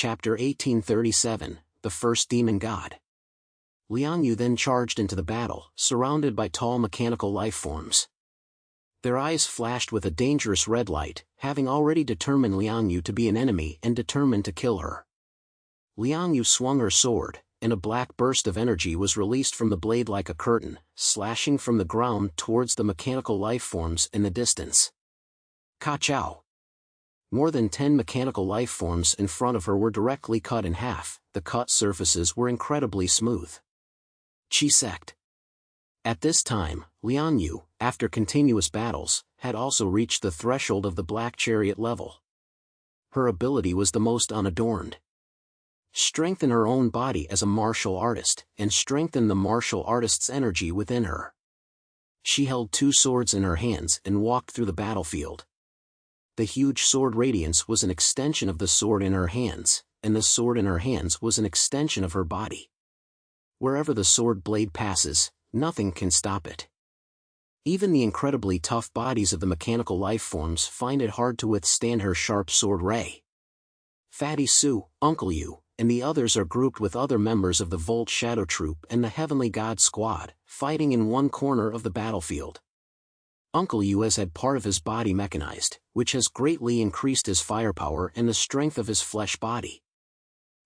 Chapter 1837, The First Demon God. Liang Yu then charged into the battle, surrounded by tall mechanical life forms. Their eyes flashed with a dangerous red light, having already determined Liang Yu to be an enemy and determined to kill her. Liang Yu swung her sword, and a black burst of energy was released from the blade like a curtain, slashing from the ground towards the mechanical life forms in the distance. Ka-chow! More than 10 mechanical life forms in front of her were directly cut in half. The cut surfaces were incredibly smooth. Chi-sect. At this time, Liang Yu, after continuous battles, had also reached the threshold of the Black Chariot level. Her ability was the most unadorned. Strengthen her own body as a martial artist, and strengthen the martial artist's energy within her. She held 2 swords in her hands and walked through the battlefield. The huge sword radiance was an extension of the sword in her hands, and the sword in her hands was an extension of her body. Wherever the sword blade passes, nothing can stop it. Even the incredibly tough bodies of the mechanical life forms find it hard to withstand her sharp sword ray. Fatty Su, Uncle Yu, and the others are grouped with other members of the Volt Shadow Troop and the Heavenly God Squad, fighting in one corner of the battlefield. Uncle Yu has had part of his body mechanized, which has greatly increased his firepower and the strength of his flesh body.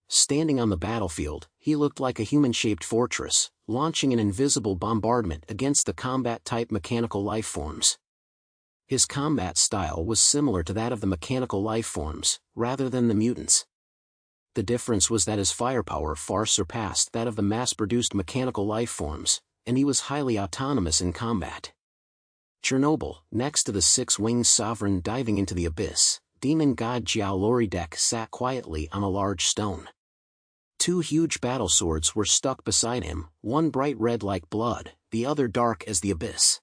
Standing on the battlefield, he looked like a human-shaped fortress, launching an invisible bombardment against the combat-type mechanical life forms. His combat style was similar to that of the mechanical life forms, rather than the mutants. The difference was that his firepower far surpassed that of the mass-produced mechanical life forms, and he was highly autonomous in combat. Chernobyl, next to the 6-winged sovereign diving into the abyss, demon god Jiao Loridek sat quietly on a large stone. 2 huge battle swords were stuck beside him, one bright red like blood, the other dark as the abyss.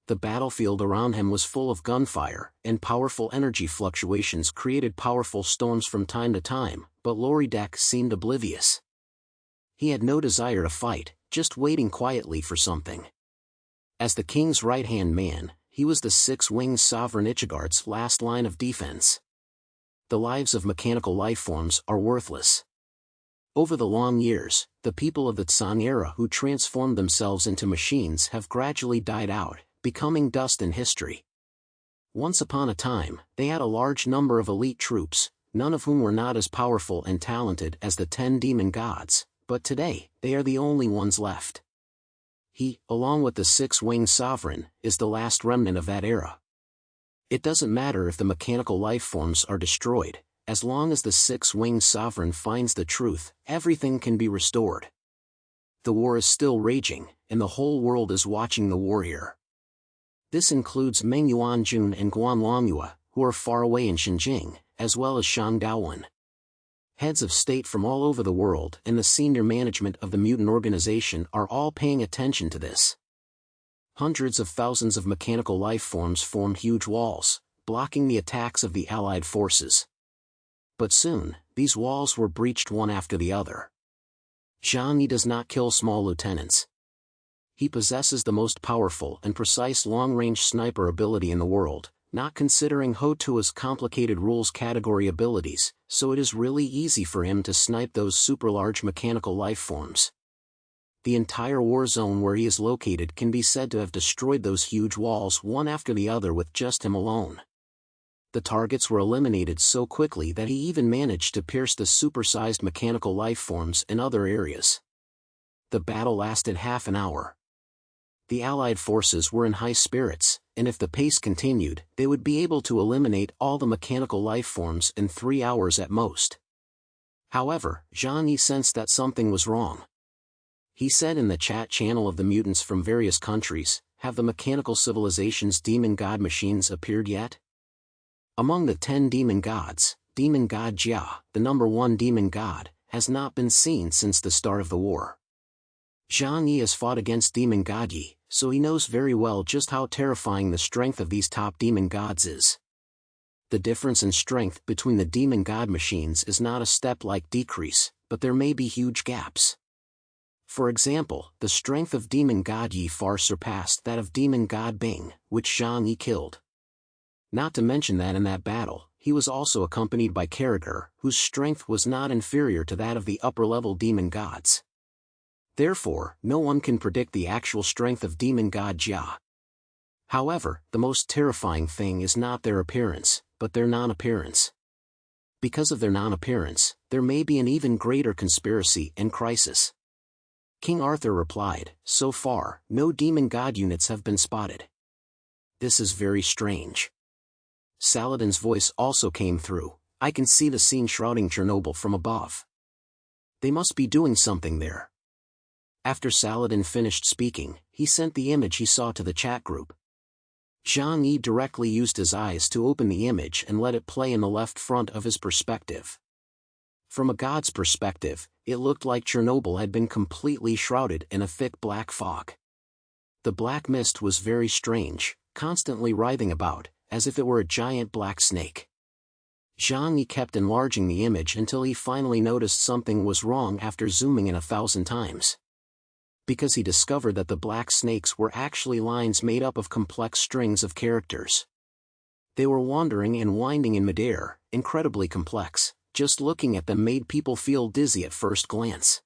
The battlefield around him was full of gunfire, and powerful energy fluctuations created powerful storms from time to time, but Loridek seemed oblivious. He had no desire to fight, just waiting quietly for something. As the king's right-hand man, he was the 6-winged sovereign Ichigard's last line of defense. The lives of mechanical life forms are worthless. Over the long years, the people of the Tsan era who transformed themselves into machines have gradually died out, becoming dust in history. Once upon a time, they had a large number of elite troops, none of whom were not as powerful and talented as the 10 demon gods, but today, they are the only ones left. He, along with the 6-winged sovereign, is the last remnant of that era. It doesn't matter if the mechanical life forms are destroyed, as long as the 6-winged sovereign finds the truth, everything can be restored. The war is still raging, and the whole world is watching the warrior. This includes Meng Yuanjun and Guan Longyue, who are far away in Xinjiang, as well as Shang Daowen. Heads of state from all over the world and the senior management of the mutant organization are all paying attention to this. Hundreds of thousands of mechanical life forms form huge walls, blocking the attacks of the allied forces. But soon, these walls were breached one after the other. Zhang Yi does not kill small lieutenants. He possesses the most powerful and precise long-range sniper ability in the world, not considering Ho Tua's complicated rules category abilities, so it is really easy for him to snipe those super-large mechanical life forms. The entire war zone where he is located can be said to have destroyed those huge walls one after the other with just him alone. The targets were eliminated so quickly that he even managed to pierce the supersized mechanical life forms in other areas. The battle lasted half an hour. The Allied forces were in high spirits, and if the pace continued, they would be able to eliminate all the mechanical life forms in 3 hours at most. However, Zhang Yi sensed that something was wrong. He said in the chat channel of the mutants from various countries, "Have the mechanical civilization's demon god machines appeared yet?" Among the 10 demon gods, demon god Jia, the number 1 demon god, has not been seen since the start of the war. Zhang Yi has fought against demon god Yi, so he knows very well just how terrifying the strength of these top demon gods is. The difference in strength between the demon god machines is not a step-like decrease, but there may be huge gaps. For example, the strength of demon god Yi far surpassed that of demon god Bing, which Zhang Yi killed. Not to mention that in that battle, he was also accompanied by Karagor, whose strength was not inferior to that of the upper-level demon gods. Therefore, no one can predict the actual strength of demon god Jia. However, the most terrifying thing is not their appearance, but their non-appearance. Because of their non-appearance, there may be an even greater conspiracy and crisis. King Arthur replied, "So far, no demon god units have been spotted. This is very strange." Saladin's voice also came through. "I can see the scene shrouding Chernobyl from above. They must be doing something there." After Saladin finished speaking, he sent the image he saw to the chat group. Zhang Yi directly used his eyes to open the image and let it play in the left front of his perspective. From a god's perspective, it looked like Chernobyl had been completely shrouded in a thick black fog. The black mist was very strange, constantly writhing about, as if it were a giant black snake. Zhang Yi kept enlarging the image until he finally noticed something was wrong after zooming in 1,000 times. Because he discovered that the black snakes were actually lines made up of complex strings of characters. They were wandering and winding in midair, incredibly complex. Just looking at them made people feel dizzy at first glance.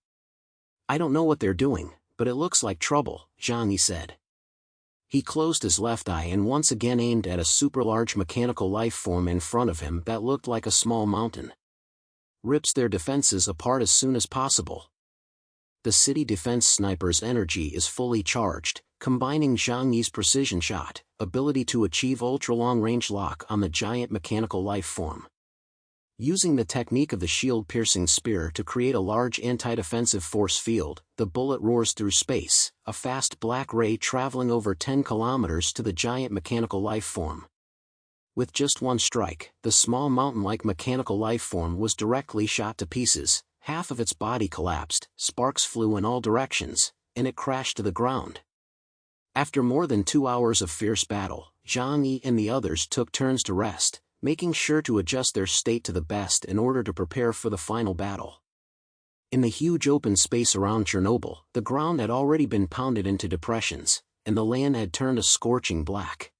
"I don't know what they're doing, but it looks like trouble," Zhang Yi said. He closed his left eye and once again aimed at a super-large mechanical life form in front of him that looked like a small mountain. "Rips their defenses apart as soon as possible." The city defense sniper's energy is fully charged, combining Zhang Yi's precision shot, ability to achieve ultra-long-range lock on the giant mechanical life form. Using the technique of the shield-piercing spear to create a large anti-defensive force field, the bullet roars through space, a fast black ray traveling over 10 kilometers to the giant mechanical life form. With just one strike, the small mountain-like mechanical life form was directly shot to pieces, half of its body collapsed, sparks flew in all directions, and it crashed to the ground. After more than 2 hours of fierce battle, Zhang Yi and the others took turns to rest, making sure to adjust their state to the best in order to prepare for the final battle. In the huge open space around Chernobyl, the ground had already been pounded into depressions, and the land had turned a scorching black.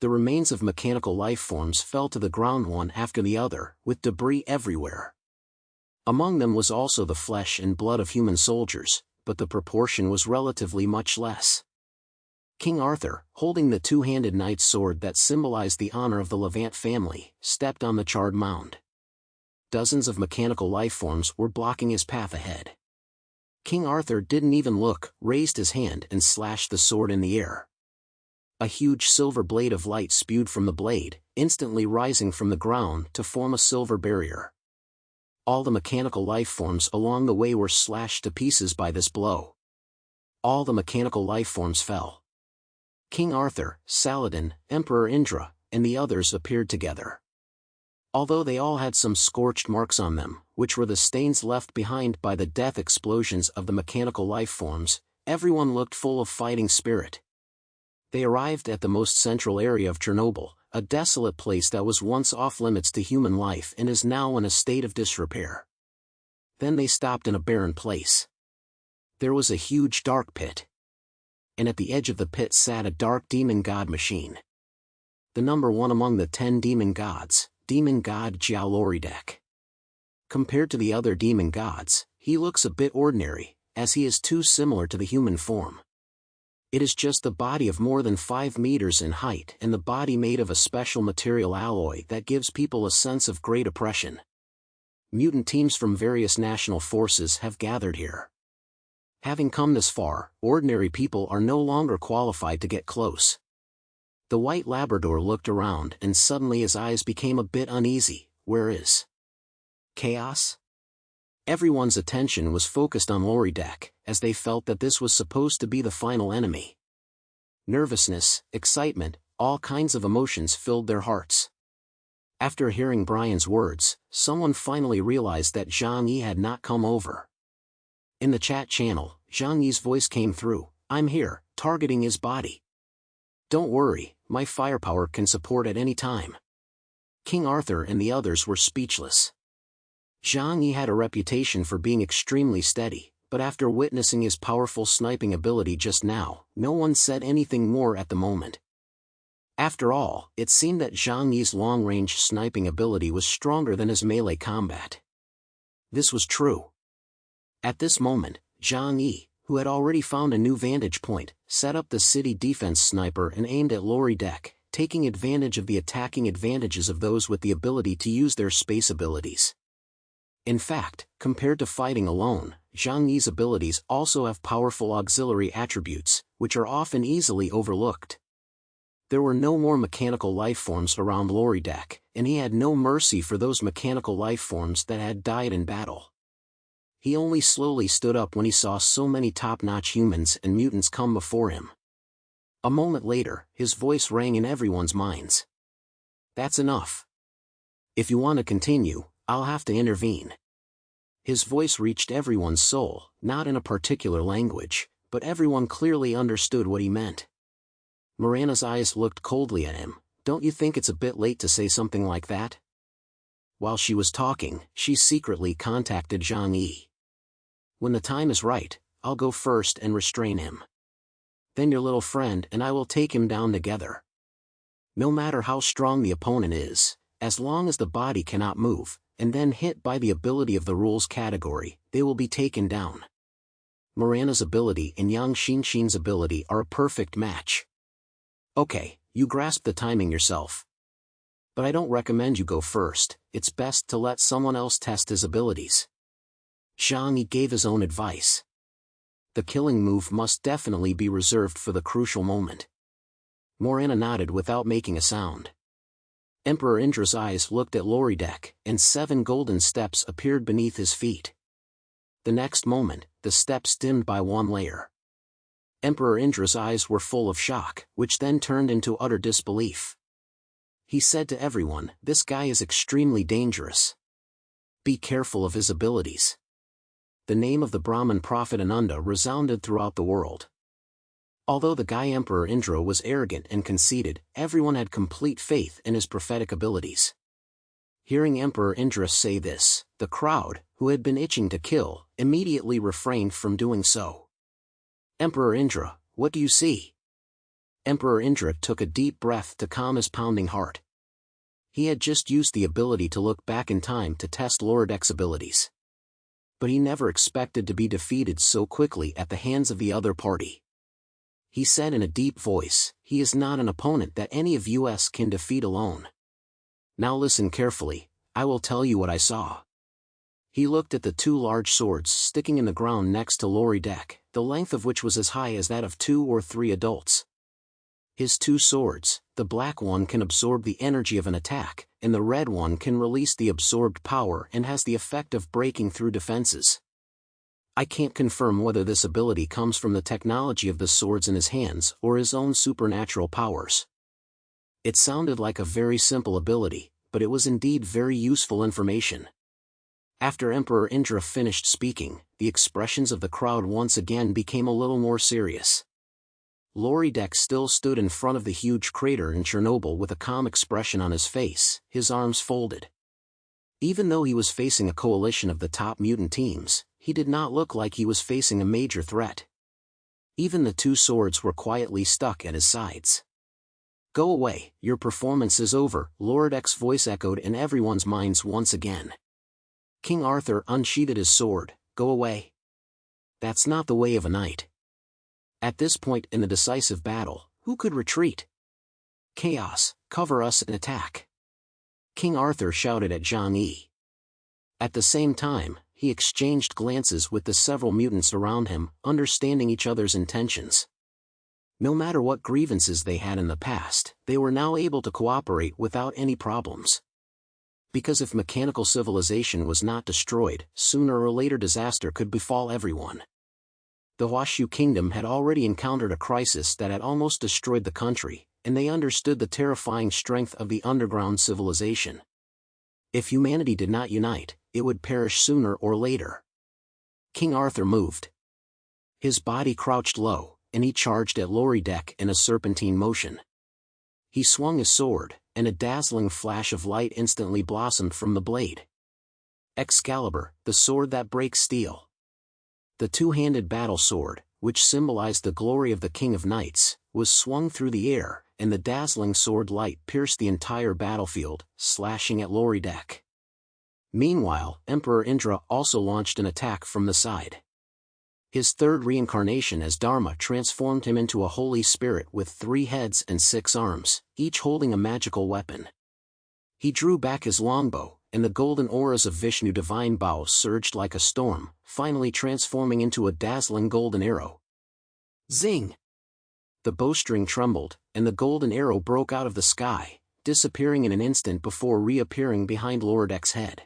The remains of mechanical life forms fell to the ground one after the other, with debris everywhere. Among them was also the flesh and blood of human soldiers, but the proportion was relatively much less. King Arthur, holding the two-handed knight's sword that symbolized the honor of the Levant family, stepped on the charred mound. Dozens of mechanical life forms were blocking his path ahead. King Arthur didn't even look, raised his hand and slashed the sword in the air. A huge silver blade of light spewed from the blade, instantly rising from the ground to form a silver barrier. All the mechanical life forms along the way were slashed to pieces by this blow. All the mechanical life forms fell. King Arthur, Saladin, Emperor Indra, and the others appeared together. Although they all had some scorched marks on them, which were the stains left behind by the death explosions of the mechanical life forms, everyone looked full of fighting spirit. They arrived at the most central area of Chernobyl, a desolate place that was once off-limits to human life and is now in a state of disrepair. Then they stopped in a barren place. There was a huge dark pit. And at the edge of the pit sat a dark demon god machine. The number 1 among the 10 demon gods, demon god Xiaoloridek. Compared to the other demon gods, he looks a bit ordinary, as he is too similar to the human form. It is just the body of more than 5 meters in height and the body made of a special material alloy that gives people a sense of great oppression. Mutant teams from various national forces have gathered here. Having come this far, ordinary people are no longer qualified to get close. The white Labrador looked around and suddenly his eyes became a bit uneasy. Where is chaos? Everyone's attention was focused on Loridek, as they felt that this was supposed to be the final enemy. Nervousness, excitement, all kinds of emotions filled their hearts. After hearing Brian's words, someone finally realized that Zhang Yi had not come over. In the chat channel, Zhang Yi's voice came through. "I'm here, targeting his body. Don't worry, my firepower can support at any time." King Arthur and the others were speechless. Zhang Yi had a reputation for being extremely steady, but after witnessing his powerful sniping ability just now, no one said anything more at the moment. After all, it seemed that Zhang Yi's long-range sniping ability was stronger than his melee combat. This was true. At this moment, Zhang Yi, who had already found a new vantage point, set up the city defense sniper and aimed at Lori Deck, taking advantage of the attacking advantages of those with the ability to use their space abilities. In fact, compared to fighting alone, Zhang Yi's abilities also have powerful auxiliary attributes, which are often easily overlooked. There were no more mechanical lifeforms around Lori Deck, and he had no mercy for those mechanical lifeforms that had died in battle. He only slowly stood up when he saw so many top-notch humans and mutants come before him. A moment later, his voice rang in everyone's minds. "That's enough. If you want to continue, I'll have to intervene." His voice reached everyone's soul, not in a particular language, but everyone clearly understood what he meant. Miranda's eyes looked coldly at him. "Don't you think it's a bit late to say something like that?" While she was talking, she secretly contacted Zhang Yi. "When the time is right, I'll go first and restrain him. Then your little friend and I will take him down together. No matter how strong the opponent is, as long as the body cannot move, and then hit by the ability of the rules category, they will be taken down. Miranda's ability and Yang Xinxin's ability are a perfect match. Okay, you grasp the timing yourself. But I don't recommend you go first, it's best to let someone else test his abilities." Zhang Yi gave his own advice. The killing move must definitely be reserved for the crucial moment. Miranda nodded without making a sound. Emperor Indra's eyes looked at Lori Deck, and 7 golden steps appeared beneath his feet. The next moment, the steps dimmed by 1 layer. Emperor Indra's eyes were full of shock, which then turned into utter disbelief. He said to everyone, "This guy is extremely dangerous. Be careful of his abilities." The name of the Brahmin prophet Ananda resounded throughout the world. Although the guy Emperor Indra was arrogant and conceited, everyone had complete faith in his prophetic abilities. Hearing Emperor Indra say this, the crowd, who had been itching to kill, immediately refrained from doing so. "Emperor Indra, what do you see?" Emperor Indra took a deep breath to calm his pounding heart. He had just used the ability to look back in time to test Lori Deck's abilities. But he never expected to be defeated so quickly at the hands of the other party. He said in a deep voice, "He is not an opponent that any of us can defeat alone. Now listen carefully, I will tell you what I saw." He looked at the 2 large swords sticking in the ground next to Lori Deck, the length of which was as high as that of 2 or 3 adults. His 2 swords, the black one can absorb the energy of an attack, and the red one can release the absorbed power and has the effect of breaking through defenses. I can't confirm whether this ability comes from the technology of the swords in his hands or his own supernatural powers. It sounded like a very simple ability, but it was indeed very useful information. After Emperor Indra finished speaking, the expressions of the crowd once again became a little more serious. Lori Deck still stood in front of the huge crater in Chernobyl with a calm expression on his face, his arms folded. Even though he was facing a coalition of the top mutant teams, he did not look like he was facing a major threat. Even the 2 swords were quietly stuck at his sides. "Go away, your performance is over," Lori Deck's voice echoed in everyone's minds once again. King Arthur unsheathed his sword. "Go away. That's not the way of a knight. At this point in the decisive battle, who could retreat? Chaos, cover us and attack." King Arthur shouted at Zhang Yi. At the same time, he exchanged glances with the several mutants around him, understanding each other's intentions. No matter what grievances they had in the past, they were now able to cooperate without any problems. Because if mechanical civilization was not destroyed, sooner or later disaster could befall everyone. The Huashu kingdom had already encountered a crisis that had almost destroyed the country, and they understood the terrifying strength of the underground civilization. If humanity did not unite, it would perish sooner or later. King Arthur moved. His body crouched low, and he charged at Lori Deck in a serpentine motion. He swung his sword, and a dazzling flash of light instantly blossomed from the blade. Excalibur, the sword that breaks steel. The 2-handed battle sword, which symbolized the glory of the King of Knights, was swung through the air, and the dazzling sword light pierced the entire battlefield, slashing at Loridek. Meanwhile, Emperor Indra also launched an attack from the side. His third reincarnation as Dharma transformed him into a holy spirit with 3 heads and 6 arms, each holding a magical weapon. He drew back his longbow, and the golden auras of Vishnu divine bow surged like a storm, finally transforming into a dazzling golden arrow. Zing! The bowstring trembled, and the golden arrow broke out of the sky, disappearing in an instant before reappearing behind Loridek's head.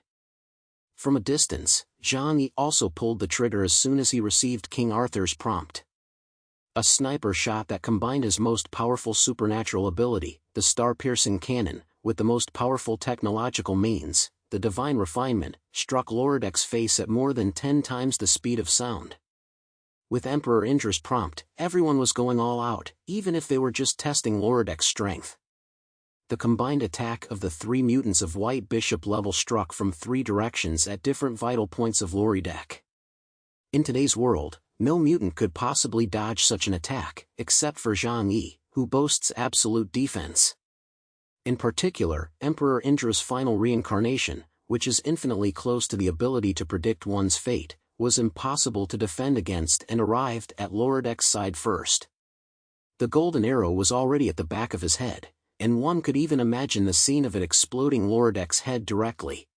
From a distance, Zhang Yi also pulled the trigger as soon as he received King Arthur's prompt. A sniper shot that combined his most powerful supernatural ability, the star-piercing cannon, with the most powerful technological means, the divine refinement, struck Loridek's face at more than 10 times the speed of sound. With Emperor Indra's prompt, everyone was going all out, even if they were just testing Loridek's strength. The combined attack of the 3 mutants of White Bishop level struck from 3 directions at different vital points of Loridek. In today's world, no mutant could possibly dodge such an attack, except for Zhang Yi, who boasts absolute defense. In particular, Emperor Indra's final reincarnation, which is infinitely close to the ability to predict one's fate, was impossible to defend against and arrived at Loridek's side first. The golden arrow was already at the back of his head, and one could even imagine the scene of it exploding Loridek's head directly.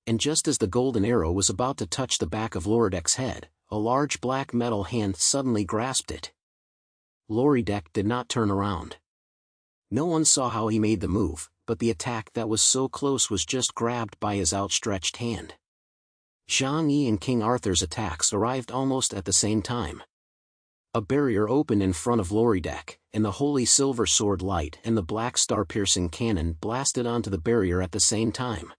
And just as the golden arrow was about to touch the back of Loridek's head, a large black metal hand suddenly grasped it. Loridek did not turn around. No one saw how he made the move, but the attack that was so close was just grabbed by his outstretched hand. Zhang Yi and King Arthur's attacks arrived almost at the same time. A barrier opened in front of Loridek, and the holy silver sword light and the black star-piercing cannon blasted onto the barrier at the same time.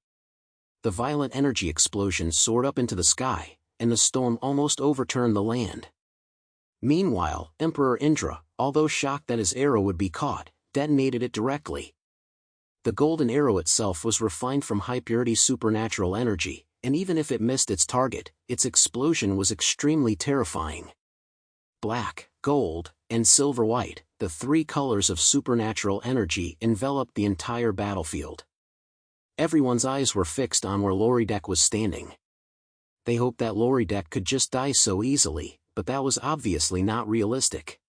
The violent energy explosion soared up into the sky, and the storm almost overturned the land. Meanwhile, Emperor Indra, although shocked that his arrow would be caught, detonated it directly. The golden arrow itself was refined from high-purity supernatural energy, and even if it missed its target, its explosion was extremely terrifying. Black, gold, and silver-white, the 3 colors of supernatural energy enveloped the entire battlefield. Everyone's eyes were fixed on where Loridek was standing. They hoped that Loridek could just die so easily, but that was obviously not realistic.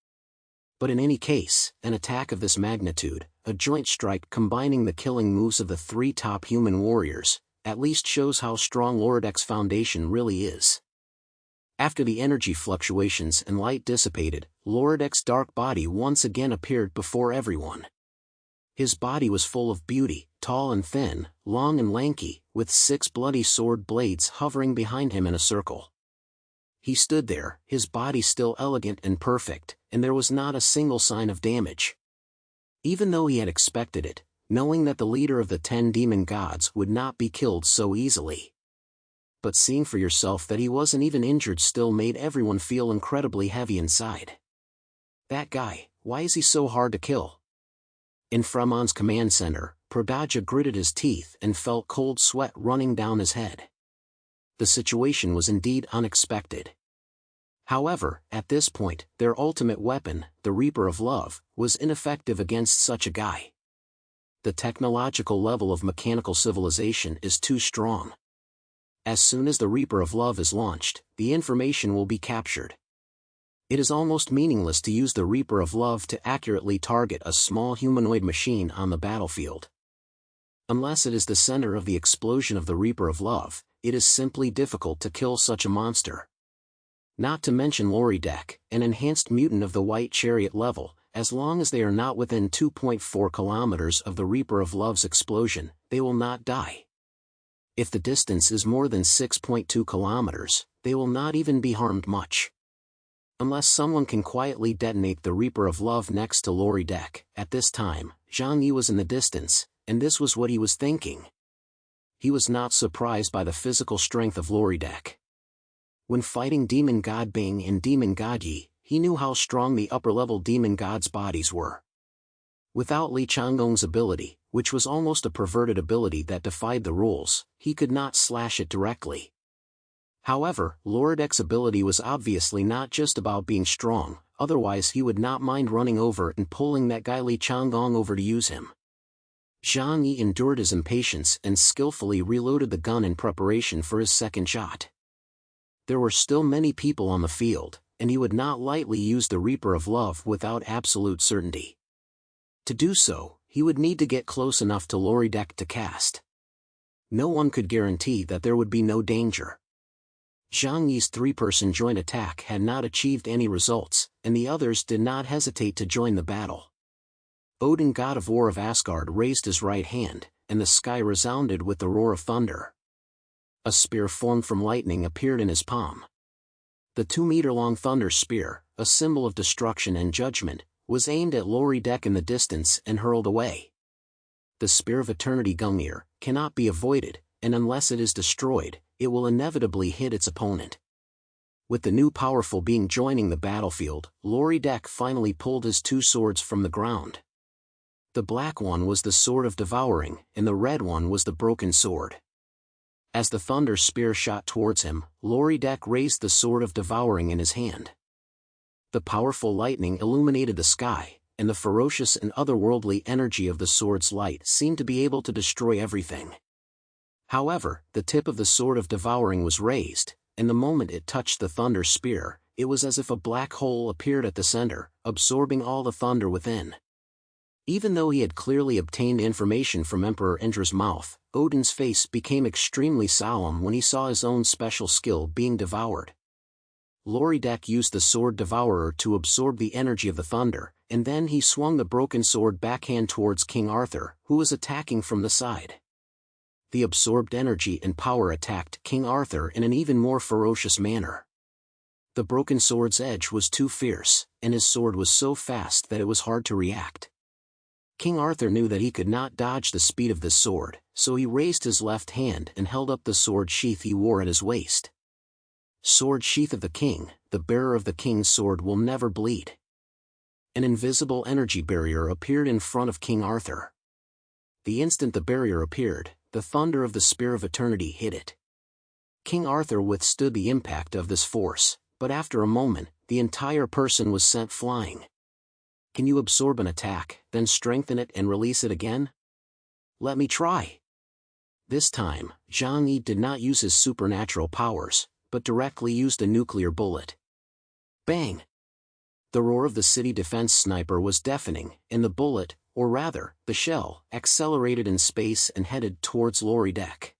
But in any case, an attack of this magnitude, a joint strike combining the killing moves of the 3 top human warriors, at least shows how strong Loridek's foundation really is. After the energy fluctuations and light dissipated, Loridek's dark body once again appeared before everyone. His body was full of beauty, tall and thin, long and lanky, with 6 bloody sword blades hovering behind him in a circle. He stood there, his body still elegant and perfect, and there was not a single sign of damage. Even though he had expected it, knowing that the leader of the 10 demon gods would not be killed so easily. But seeing for yourself that he wasn't even injured still made everyone feel incredibly heavy inside. That guy, why is he so hard to kill? In Fremon's command center, Prodaja gritted his teeth and felt cold sweat running down his head. The situation was indeed unexpected. However, at this point, their ultimate weapon, the Reaper of Love, was ineffective against such a guy. The technological level of mechanical civilization is too strong. As soon as the Reaper of Love is launched, the information will be captured. It is almost meaningless to use the Reaper of Love to accurately target a small humanoid machine on the battlefield. Unless it is the center of the explosion of the Reaper of Love, it is simply difficult to kill such a monster. Not to mention Loridek, an enhanced mutant of the White Chariot level, as long as they are not within 2.4 kilometers of the Reaper of Love's explosion, they will not die. If the distance is more than 6.2 kilometers, they will not even be harmed much. Unless someone can quietly detonate the Reaper of Love next to Loridek. At this time, Zhang Yi was in the distance, and this was what he was thinking. He was not surprised by the physical strength of Loridek. When fighting Demon God Bing and Demon God Yi, he knew how strong the upper-level demon gods' bodies were. Without Li Changgong's ability, which was almost a perverted ability that defied the rules, he could not slash it directly. However, Loridek's ability was obviously not just about being strong, otherwise he would not mind running over and pulling that guy Li Changgong over to use him. Zhang Yi endured his impatience and skillfully reloaded the gun in preparation for his second shot. There were still many people on the field, and he would not lightly use the Reaper of Love without absolute certainty. To do so, he would need to get close enough to Loridek to cast. No one could guarantee that there would be no danger. Zhang Yi's three-person joint attack had not achieved any results, and the others did not hesitate to join the battle. Odin, god of war of Asgard, raised his right hand, and the sky resounded with the roar of thunder. A spear formed from lightning appeared in his palm. The 2-meter-long thunder spear, a symbol of destruction and judgment, was aimed at Loridek in the distance and hurled away. The Spear of Eternity Gungnir cannot be avoided, and unless it is destroyed, it will inevitably hit its opponent. With the new powerful being joining the battlefield, Loridek finally pulled his 2 swords from the ground. The black one was the Sword of Devouring, and the red one was the Broken Sword. As the thunder spear shot towards him, Loridek raised the Sword of Devouring in his hand. The powerful lightning illuminated the sky, and the ferocious and otherworldly energy of the sword's light seemed to be able to destroy everything. However, the tip of the Sword of Devouring was raised, and the moment it touched the thunder spear, it was as if a black hole appeared at the center, absorbing all the thunder within. Even though he had clearly obtained information from Emperor Indra's mouth, Odin's face became extremely solemn when he saw his own special skill being devoured. Loridek used the Sword Devourer to absorb the energy of the thunder, and then he swung the broken sword backhand towards King Arthur, who was attacking from the side. The absorbed energy and power attacked King Arthur in an even more ferocious manner. The broken sword's edge was too fierce, and his sword was so fast that it was hard to react. King Arthur knew that he could not dodge the speed of this sword, so he raised his left hand and held up the sword sheath he wore at his waist. Sword sheath of the king, the bearer of the king's sword will never bleed. An invisible energy barrier appeared in front of King Arthur. The instant the barrier appeared, the thunder of the Spear of Eternity hit it. King Arthur withstood the impact of this force, but after a moment, the entire person was sent flying. Can you absorb an attack, then strengthen it and release it again? Let me try. This time, Zhang Yi did not use his supernatural powers, but directly used a nuclear bullet. Bang! The roar of the city defense sniper was deafening, and the bullet, or rather, the shell, accelerated in space and headed towards Loridek.